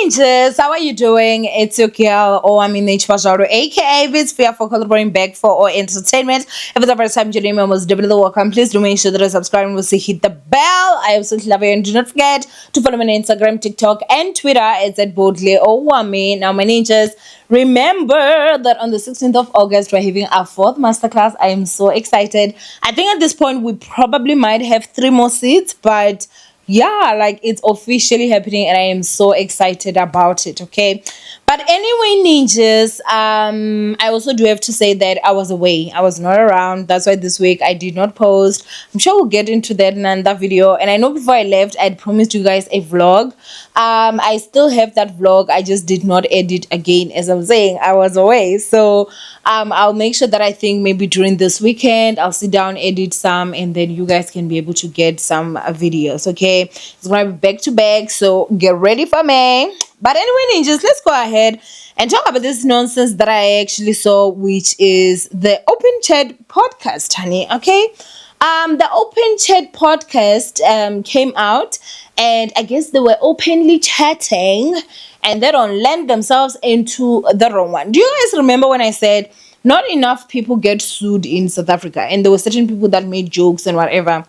Ninjas, how are you doing? It's your girl, Owamie, aka Vizfia for Coloureds back for our entertainment. If it's the first time joining me, most definitely welcome. Please do make sure that you subscribe and also hit the bell. I absolutely love you, and do not forget to follow me on Instagram, TikTok, and Twitter. It's at boldly Owamie. Now, my ninjas, remember that on the 16th of August, we're having our 4th masterclass. I am so excited. I think at this point, we probably might have 3 more seats, but yeah, like it's officially happening and I am so excited about it. Okay, but anyway, ninjas, I also do have to say that I was away. I was not around. That's why this week I did not post. I'm sure we'll get into that in another video. And I know before I left, I'd promised you guys a vlog. I still have that vlog. I just did not edit again. As I'm saying, I was away. So I'll make sure that I think maybe during this weekend I'll sit down, edit some, and then you guys can be able to get some videos. Okay, it's gonna be back to back, so get ready for me. But anyway, ninjas, let's go ahead and talk about this nonsense that I actually saw, which is the Open Chat podcast, honey. Okay, the Open Chat podcast came out, and I guess they were openly chatting, and they don't land themselves into the wrong one. Do you guys remember when I said not enough people get sued in South Africa, and there were certain people that made jokes and whatever?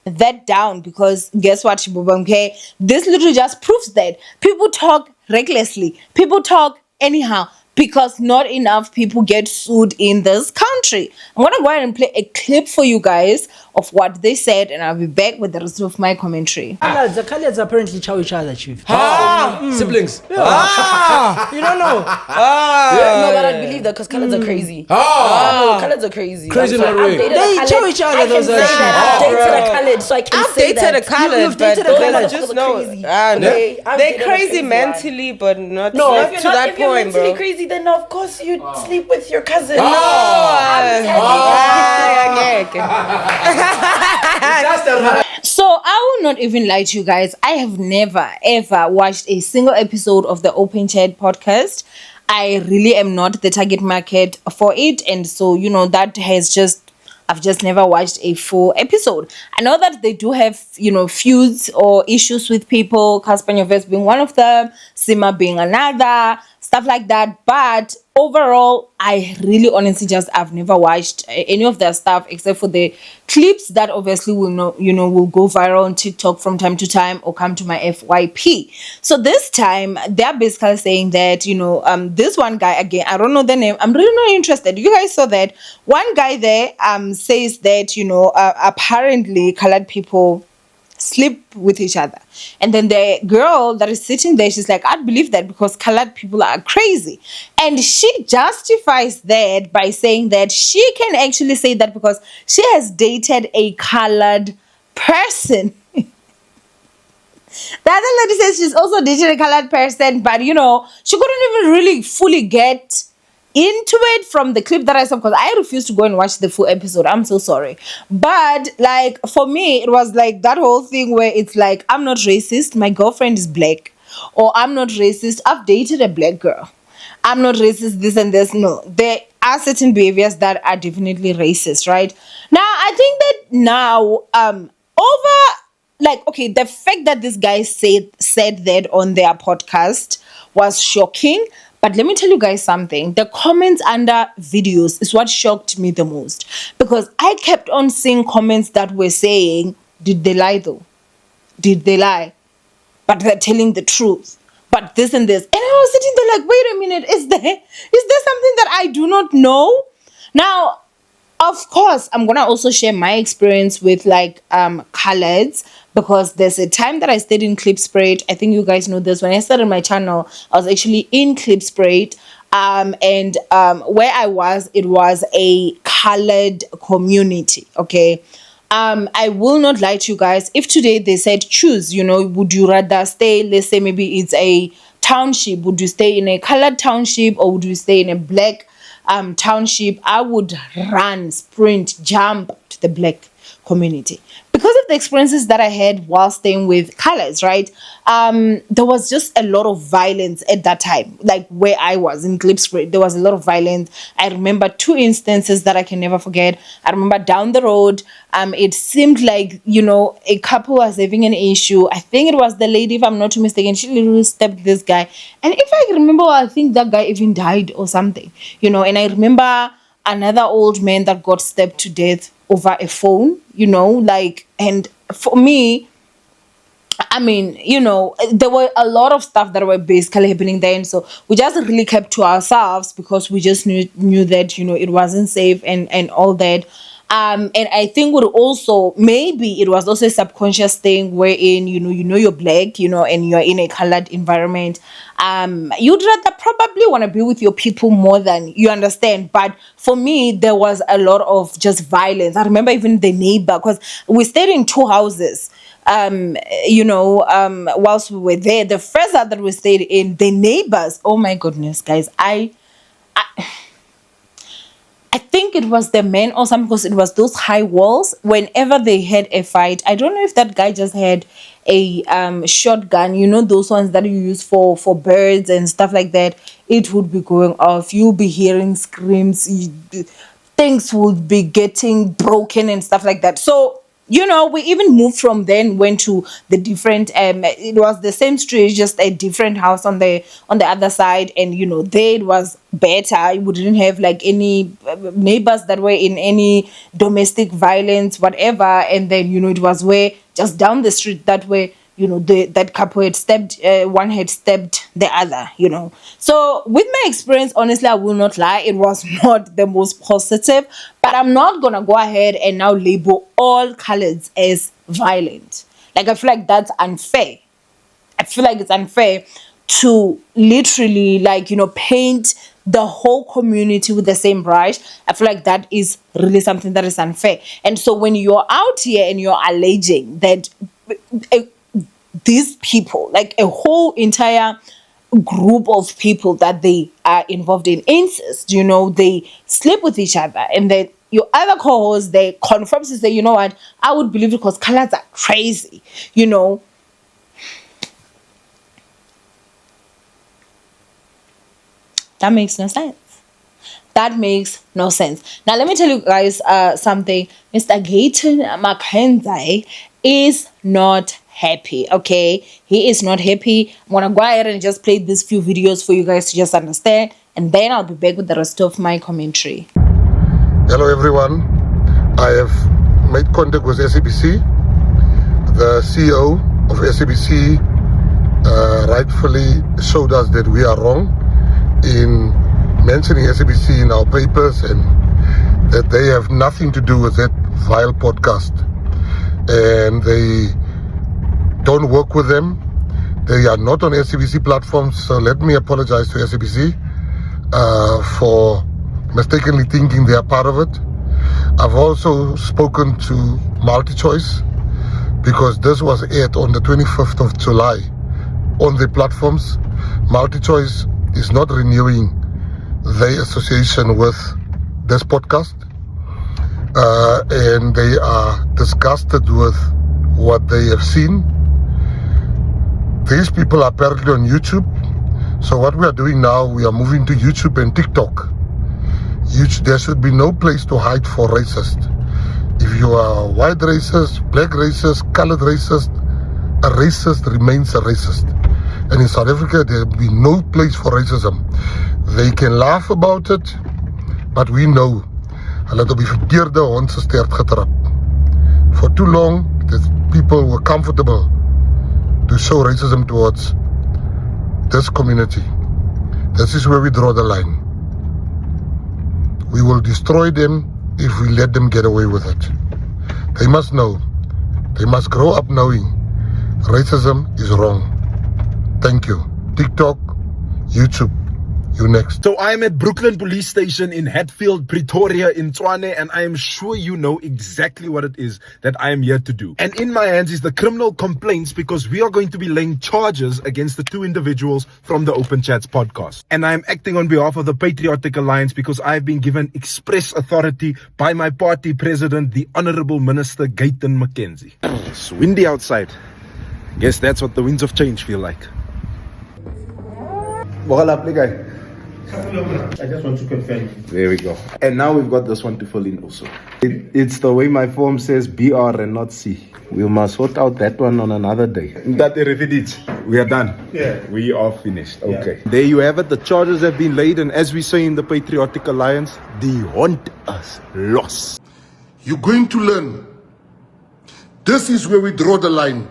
That down, because guess what, okay, this literally just proves that people talk recklessly, people talk anyhow, because not enough people get sued in this country. I'm gonna go ahead and play a clip for you guys of what they said, and I'll be back with the rest of my commentary. The Coloureds apparently chow each other, chief. Siblings. You don't know. No, but I believe that because Coloureds are crazy. Coloureds are crazy. Crazy in that way. They chow each other. Those are I've dated a Colored, so I can say that. I've dated a Colored, You've but dated a Colored. I just know Crazy. Okay, I've they're dated a crazy crazy mentally, but not, No, not if to you're that if you're point, mentally bro. crazy, then of course you'd sleep with your cousin. So I will not even lie to you guys. I have never ever watched a single episode of the Open Chat podcast. I really am not the target market for it, and so that has just, I've just never watched a full episode. I know that they do have feuds or issues with people, Casper Nyovest being one of them, Sima being another, stuff like that, but overall, I really honestly I've never watched any of their stuff except for the clips that obviously will will go viral on TikTok from time to time or come to my FYP. So this time they're basically saying that this one guy, again, I don't know the name, I'm really not interested. You guys saw that one guy there says that apparently colored people sleep with each other, and then the girl that is sitting there, she's like, I'd believe that because colored people are crazy, and she justifies that by saying that she can actually say that because she has dated a colored person. The other lady says she's also dated a colored person, but she couldn't even really fully get into it from the clip that I saw, because I refuse to go and watch the full episode. I'm so sorry. But like for me, it was like that whole thing where it's like, I'm not racist, my girlfriend is black, or I'm not racist, I've dated a black girl, I'm not racist, this and this. No, there are certain behaviors that are definitely racist, right? Now I think that now the fact that this guy said that on their podcast was shocking. But let me tell you guys something. The comments under videos is what shocked me the most, because I kept on seeing comments that were saying, did they lie though? Did they lie? But they're telling the truth. But this and this. And I was sitting there like, wait a minute, is there something that I do not know? Now, of course, I'm gonna also share my experience with Coloureds, because there's a time that I stayed in Klipspruit. I think you guys know this. When I started my channel, I was actually in Klipspruit, and where I was, it was a colored community. Okay, I will not lie to you guys. If today they said choose, would you rather stay? Let's say maybe it's a township. Would you stay in a colored township, or would you stay in a black township? I would run, sprint, jump to the black community, because of the experiences that I had while staying with Coloureds, right? There was just a lot of violence at that time, like where I was in Klipspruit. There was a lot of violence. I remember 2 instances that I can never forget. I remember down the road, it seemed like, you know, a couple was having an issue. I think it was the lady, if I'm not too mistaken, she literally stabbed this guy. And if I remember, I think that guy even died or something, you know. And I remember another old man that got stabbed to death over a phone, you know, like, and for me, I mean, you know, there were a lot of stuff that were basically happening then. So we just really kept to ourselves because we just knew that, you know, it wasn't safe and all that. And I think maybe it was also a subconscious thing wherein, you know, you're black, you know, and you're in a colored environment. You'd rather probably want to be with your people more than you understand. But for me, there was a lot of just violence. I remember even the neighbor, because we stayed in 2 houses. You know, whilst we were there, the first house that we stayed in, the neighbors, oh my goodness, guys, I think it was the men or something, because it was those high walls. Whenever they had a fight, I don't know if that guy just had a shotgun, you know, those ones that you use for birds and stuff like that. It would be going off. You'll be hearing screams. Things would be getting broken and stuff like that. So, you know, we even moved from then, went to the different, it was the same street, just a different house on the other side. And, you know, there it was better. We didn't have like any neighbors that were in any domestic violence, whatever. And then, you know, it was where just down the street that way, you know, that couple had stabbed, one had stabbed the other, you know. So with my experience, honestly, I will not lie, it was not the most positive, but I'm not going to go ahead and now label all Coloureds as violent. Like, I feel like that's unfair. I feel like it's unfair to literally, like, you know, paint the whole community with the same brush. I feel like that is really something that is unfair. And so when you're out here and you're alleging that these people, like a whole entire group of people, that they are involved in incest, you know, they sleep with each other, and then your other co-host, they confirms to say, you know what, I would believe it because Coloureds are crazy, you know. That makes no sense. That makes no sense. Now, let me tell you guys something. Mr. Gayton Mackenzie is not happy, okay? He is not happy. I'm gonna go ahead and just play these few videos for you guys to just understand, and then I'll be back with the rest of my commentary. Hello everyone. I have made contact with SABC. The CEO of SABC rightfully showed us that we are wrong in mentioning SABC in our papers, and that they have nothing to do with that vile podcast, and they don't work with them. They are not on SABC platforms. So let me apologize to SABC for mistakenly thinking they are part of it. I've also spoken to MultiChoice, because this was aired on the 25th of July on the platforms. MultiChoice is not renewing their association with this podcast, and they are disgusted with what they have seen. These people are apparently on YouTube. So what we are doing now, we are moving to YouTube and TikTok. There should be no place to hide for racist. If you are a white racist, black racist, colored racist, a racist remains a racist. And in South Africa, there will be no place for racism. They can laugh about it, but we know. Hulle het op die verkeerde hond se stert getrap. For too long, the people were comfortable to show racism towards this community. This is where we draw the line. We will destroy them if we let them get away with it. They must know. They must grow up knowing racism is wrong. Thank you. TikTok, YouTube. You next. So I am at Brooklyn Police Station in Hatfield, Pretoria, in Tshwane, and I am sure you know exactly what it is that I am here to do. And in my hands is the criminal complaints, because we are going to be laying charges against the two individuals from the Open Chats podcast. And I am acting on behalf of the Patriotic Alliance because I have been given express authority by my party president, the Honorable Minister Gayton McKenzie. It's windy outside. Guess that's what the winds of change feel like. I just want to confirm. There we go. And now we've got this one to fill in also. It's the way my form says BR and not C. We must sort out that one on another day. We are done. Yeah. We are finished. Okay. Yeah. There you have it. The charges have been laid, and as we say in the Patriotic Alliance, they want us lost. You're going to learn. This is where we draw the line.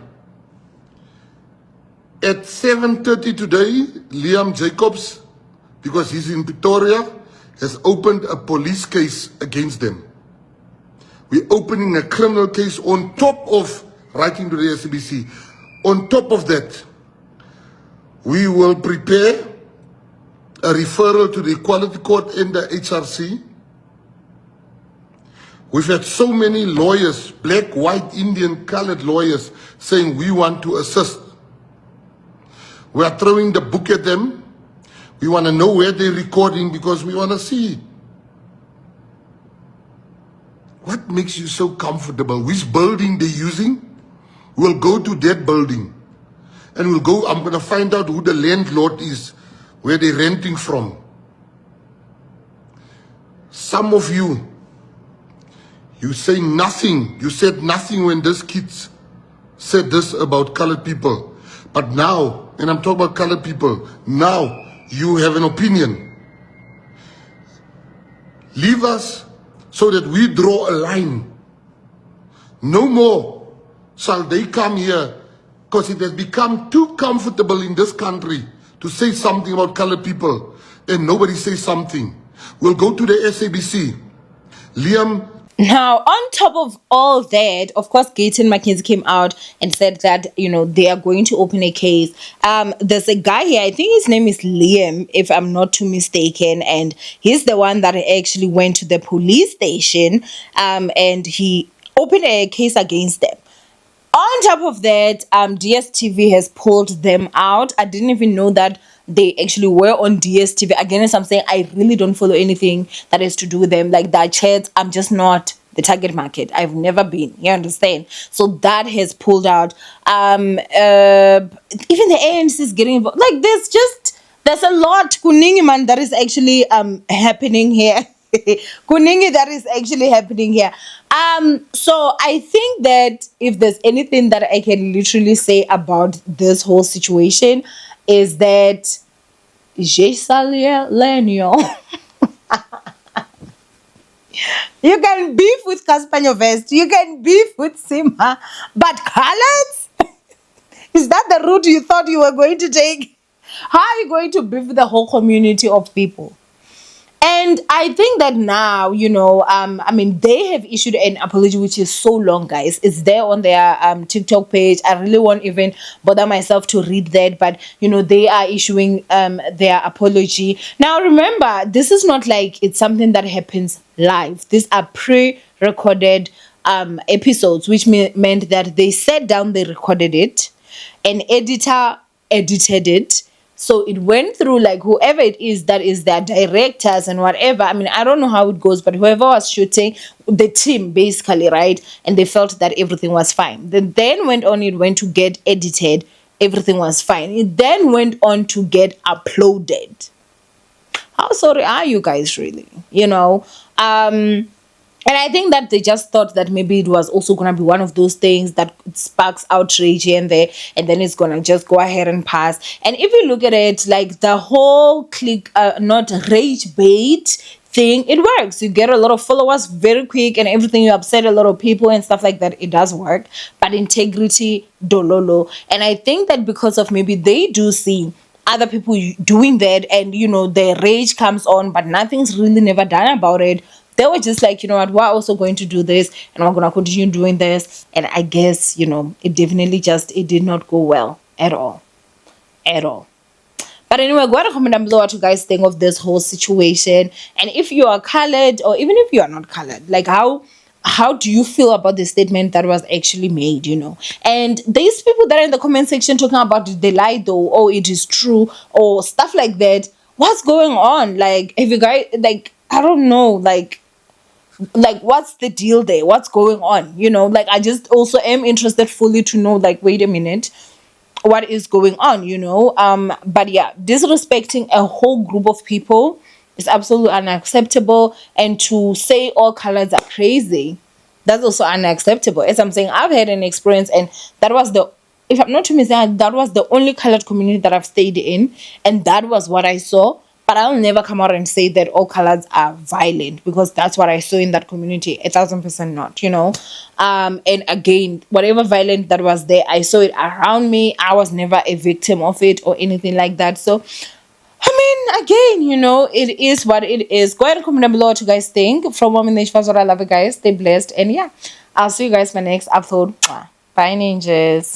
At 7:30 today, Liam Jacobs, because he's in Pretoria, has opened a police case against them. We're opening a criminal case on top of writing to the SABC. On top of that, we will prepare a referral to the Equality Court and the HRC. We've had so many lawyers, black, white, Indian, colored lawyers, saying we want to assist. We are throwing the book at them. We want to know where they're recording because we want to see. What makes you so comfortable? Which building they're using? We'll go to that building. And we'll go, I'm going to find out who the landlord is, where they're renting from. Some of you, you say nothing. You said nothing when these kids said this about colored people. But now, and I'm talking about colored people, now you have an opinion. Leave us so that we draw a line. No more shall they come here, because it has become too comfortable in this country to say something about colored people and nobody says something. We'll go to the SABC. Liam. Now, on top of all that, of course, Gayton McKenzie came out and said that, they are going to open a case. There's a guy here, I think his name is Liam, if I'm not too mistaken, and he's the one that actually went to the police station and he opened a case against them. On top of that, DSTV has pulled them out. I didn't even know that they actually were on DSTV. Again, as I'm saying, I really don't follow anything that has to do with them. Like that chat, I'm just not the target market. I've never been. You understand? So that has pulled out. Even the ANC is getting involved. Like there's a lot, Kuningi man, that is actually happening here. Kuningi, that is actually happening here. So I think that if there's anything that I can literally say about this whole situation, is that you can beef with Caspanyo Vest, you can beef with Sima, but Coloureds? Is that the route you thought you were going to take? How are you going to beef with the whole community of people? And I think that now, they have issued an apology, which is so long, guys. It's there on their TikTok page. I really won't even bother myself to read that. But, they are issuing their apology. Now, remember, this is not like it's something that happens live. These are pre-recorded episodes, which meant that they sat down, they recorded it. An editor edited it. So it went through like whoever it is that is their directors and whatever. I mean, I don't know how it goes, but whoever was shooting, the team basically, right? And they felt that everything was fine. Then it went to get edited. Everything was fine. It then went on to get uploaded. How sorry are you guys really? And I think that they just thought that maybe it was also going to be one of those things that sparks outrage here and there, and then it's going to just go ahead and pass. And if you look at it, like the whole not rage bait thing, it works. You get a lot of followers very quick and everything. You upset a lot of people and stuff like that. It does work. But integrity, dololo. And I think that because of maybe they do see other people doing that and, their rage comes on, but nothing's really never done about it. They were just like, we're also going to do this and we're going to continue doing this. And I guess, it definitely it did not go well at all. At all. But anyway, go ahead and comment down below what you guys think of this whole situation. And if you are colored, or even if you are not colored, like how do you feel about the statement that was actually made, you know? And these people that are in the comment section talking about did they lie though, or it is true, or stuff like that. What's going on? Like, if you guys, like, I don't know, like what's the deal there? What's going on? You know, like, I just also am interested fully to know, like, wait a minute, what is going on, you know? But yeah, disrespecting a whole group of people is absolutely unacceptable. And to say all colors are crazy, that's also unacceptable. As I'm saying, I've had an experience, and that was the, if I'm not too mistaken, that was the only colored community that I've stayed in, and that was what I saw. But I'll never come out and say that all colors are violent, because that's what I saw in that community. 1,000% not, you know. And again, whatever violence that was there, I saw it around me. I was never a victim of it or anything like that. So, I mean, again, you know, it is what it is. Go ahead and comment down below what you guys think. From Owamie, that's what I love you guys. Stay blessed. And yeah, I'll see you guys for my next upload. Bye, ninjas.